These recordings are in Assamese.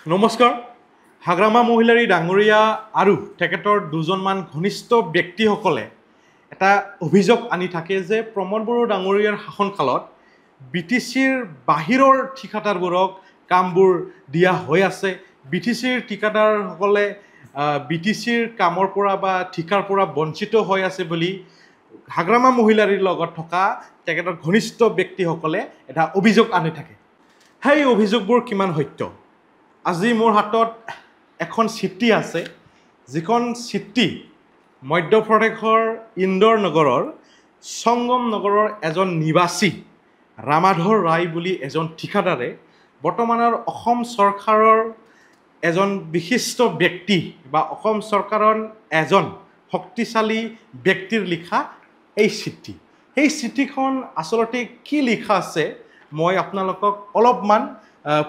নমস্কাৰ হাগ্ৰামা মহিলাৰী ডাঙৰীয়া আৰু তেখেতৰ দুজনমান ঘনিষ্ঠ ব্যক্তিসকলে এটা অভিযোগ আনি থাকে যে প্ৰমোদ বড়ো ডাঙৰীয়াৰ শাসনকালত বিটিচিৰ বাহিৰৰ ঠিকাদাৰবোৰক কামবোৰ দিয়া হৈ আছে। বিটিচিৰ ঠিকাদাৰসকলে বিটিচিৰ কামৰ পৰা বা ঠিকাৰ পৰা বঞ্চিত হৈ আছে বুলি হাগ্ৰামা মহিলাৰীৰ লগত থকা তেখেতৰ ঘনিষ্ঠ ব্যক্তিসকলে এটা অভিযোগ আনি থাকে। সেই অভিযোগবোৰ কিমান সত্য? আজি মোৰ হাতত এখন চিঠি আছে, যিখন চিঠি মধ্যপ্ৰদেশৰ ইন্দোৰ নগৰৰ সংগম নগৰৰ এজন নিবাসী ৰামাধৰ ৰায় বুলি এজন ঠিকাদাৰে বৰ্তমানৰ অসম চৰকাৰৰ এজন বিশিষ্ট ব্যক্তি বা অসম চৰকাৰৰ এজন শক্তিশালী ব্যক্তিৰ লিখা এই চিঠি। সেই চিঠিখন আচলতে কি লিখা আছে মই আপোনালোকক অলপমান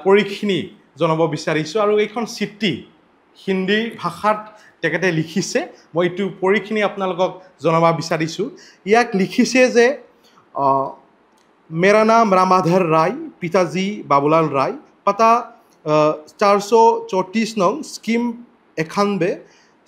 পৰিখিনি জনাব বিচাৰিছোঁ। আৰু এইখন চিঠি হিন্দী ভাষাত তেখেতে লিখিছে, মই এইটো পৰিখিনি আপোনালোকক জনাব বিচাৰিছোঁ। ইয়াক লিখিছে যে मेरा नाम रामाधर राय, पिताजी बाबूलाल राय, पता 434 नंग स्कीम 91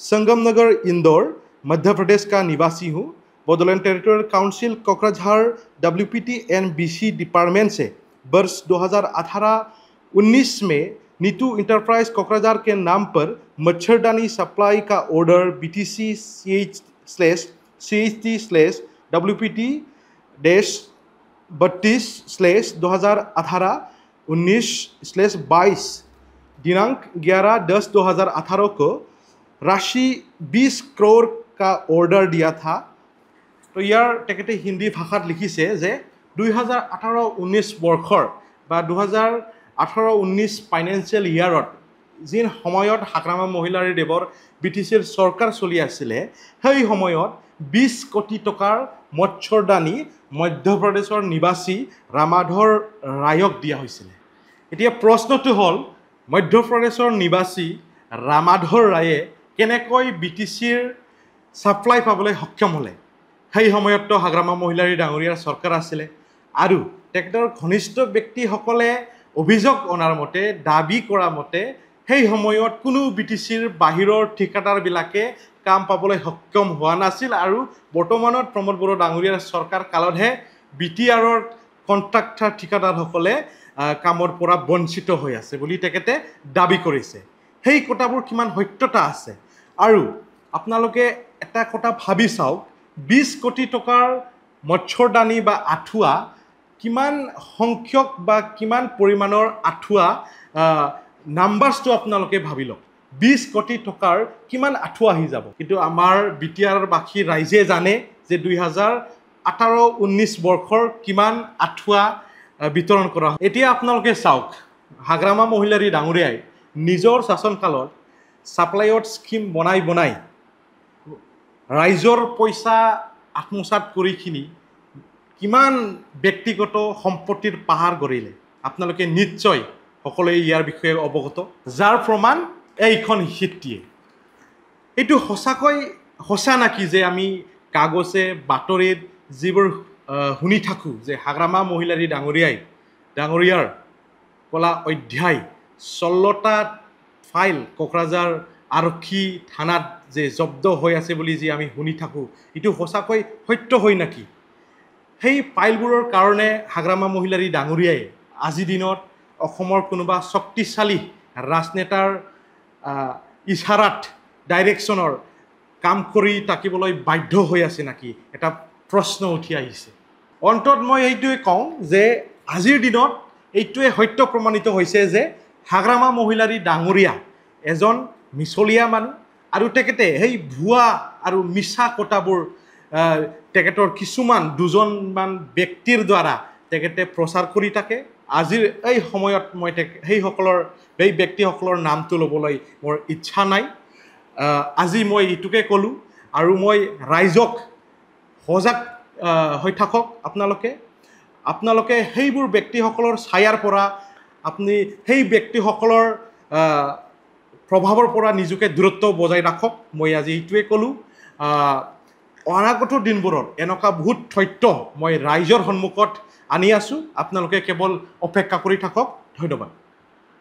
संगमनगर इंदौर मध्य प्रदेश का निवासी हूँ। Bodoland territorial council Kokrajhar WPT NBC department से वर्ष 2018-19 में नीतू इंटरप्राइज कोकराझार के नाम पर मच्छरदानी सप्लाई का ऑर्डर BTC/CHT/WPT-32/2018-19/22 दिनांक 11/10/2018 को राशि 20 करोड़ का ऑर्डर दिया था। तो यार तेखते हिंदी भाषात लिखिছে যে 2018-19 বৰ্ষৰ বা 2018-19 ফাইনেন্সিয়েল ইয়াৰত যিন সময়ত হাগ্ৰামা মহিলাৰী দেৱৰ বিটিচিৰ চৰকাৰ চলি আছিলে, সেই সময়ত 20 কোটি টকাৰ মচ্ছৰদানী মধ্যপ্ৰদেশৰ নিবাসী ৰামাধৰ ৰায়ক দিয়া হৈছিল। এতিয়া প্ৰশ্নটো হ'ল মধ্যপ্ৰদেশৰ নিবাসী ৰামাধৰ ৰায়ে কেনেকৈ বিটিচিৰ ছাপ্লাই পাবলৈ সক্ষম হ'লে? সেই সময়ততো হাগ্ৰামা মহিলাৰী ডাঙৰীয়াৰ চৰকাৰ আছিলে আৰু তেখেতৰ ঘনিষ্ঠ ব্যক্তিসকলে অভিযোগ অনাৰ মতে, দাবী কৰা মতে সেই সময়ত কোনো বিটিচিৰ বাহিৰৰ ঠিকাদাৰবিলাকে কাম পাবলৈ সক্ষম হোৱা নাছিল আৰু বৰ্তমানত প্ৰমোদ বড়ো ডাঙৰীয়াৰ চৰকাৰ কালতহে BTRৰ কণ্ট্ৰাক্টাৰ ঠিকাদাৰসকলে কামৰ পৰা বঞ্চিত হৈ আছে বুলি তেখেতে দাবী কৰিছে। সেই কথাবোৰ কিমান সত্যতা আছে? আৰু আপোনালোকে এটা কথা ভাবি চাওক, 20 কোটি টকাৰ মচ্ছৰদানী বা আঁঠুৱা কিমান সংখ্যক বা কিমান পৰিমাণৰ আঁঠুৱা, নাম্বাৰছটো আপোনালোকে ভাবি লওক। 20 কোটি টকাৰ কিমান আঁঠুৱা আহি যাব? কিন্তু আমাৰ BTRৰ বাকী ৰাইজে জানে যে 2018-19 বৰ্ষৰ কিমান আঁঠুৱা বিতৰণ কৰা হয়। এতিয়া আপোনালোকে চাওক, হাগ্ৰামা মহিলাৰী ডাঙৰীয়াই নিজৰ শাসনকালত ছাপ্লাইত স্কিম বনাই ৰাইজৰ পইচা আত্মসাত কৰিখিনি কিমান ব্যক্তিগত সম্পত্তিৰ পাহাৰ গঢ়িলে আপোনালোকে নিশ্চয় সকলোৱে ইয়াৰ বিষয়ে অৱগত, যাৰ প্ৰমাণ এইখন চিঠিয়ে। এইটো সঁচাকৈ সঁচা নাকি যে আমি কাগজে বাতৰিত যিবোৰ শুনি থাকোঁ যে হাগ্ৰামা মহিলাৰী ডাঙৰীয়াৰ কলা অধ্যায় 16টা ফাইল কোকৰাঝাৰ আৰক্ষী থানাত যে জব্দ হৈ আছে বুলি যে আমি শুনি থাকোঁ, এইটো সঁচাকৈ সত্য হয় নাকি? সেই ফাইলবোৰৰ কাৰণে হাগ্ৰামা মহিলাৰী ডাঙৰীয়াই আজিৰ দিনত অসমৰ কোনোবা শক্তিশালী ৰাজনেতাৰ ইশাৰাত ডাইৰেকশ্যনৰ কাম কৰি থাকিবলৈ বাধ্য হৈ আছে নাকি, এটা প্ৰশ্ন উঠি আহিছে। অন্তত মই এইটোৱে কওঁ যে আজিৰ দিনত এইটোৱে সত্য প্ৰমাণিত হৈছে যে হাগ্ৰামা মহিলাৰী ডাঙৰীয়া এজন মিছলীয়া মানুহ আৰু তেখেতে সেই ভুৱা আৰু মিছা কথাবোৰ তেখেতৰ দুজনমান ব্যক্তিৰ দ্বাৰা তেখেতে প্ৰচাৰ কৰি থাকে। আজিৰ এই সময়ত মই সেই ব্যক্তিসকলৰ নামটো ল'বলৈ মোৰ ইচ্ছা নাই। আজি মই এইটোকে ক'লোঁ আৰু মই ৰাইজক সজাগ হৈ থাকক। আপোনালোকে সেইবোৰ ব্যক্তিসকলৰ ছায়াৰ পৰা আপুনি সেই ব্যক্তিসকলৰ প্ৰভাৱৰ পৰা নিজকে দূৰত্ব বজাই ৰাখক। মই আজি এইটোৱে ক'লোঁ। অনাগত দিনবোৰত এনেকুৱা বহুত তথ্য মই ৰাইজৰ সন্মুখত আনি আছোঁ, আপোনালোকে কেৱল অপেক্ষা কৰি থাকক। ধন্যবাদ।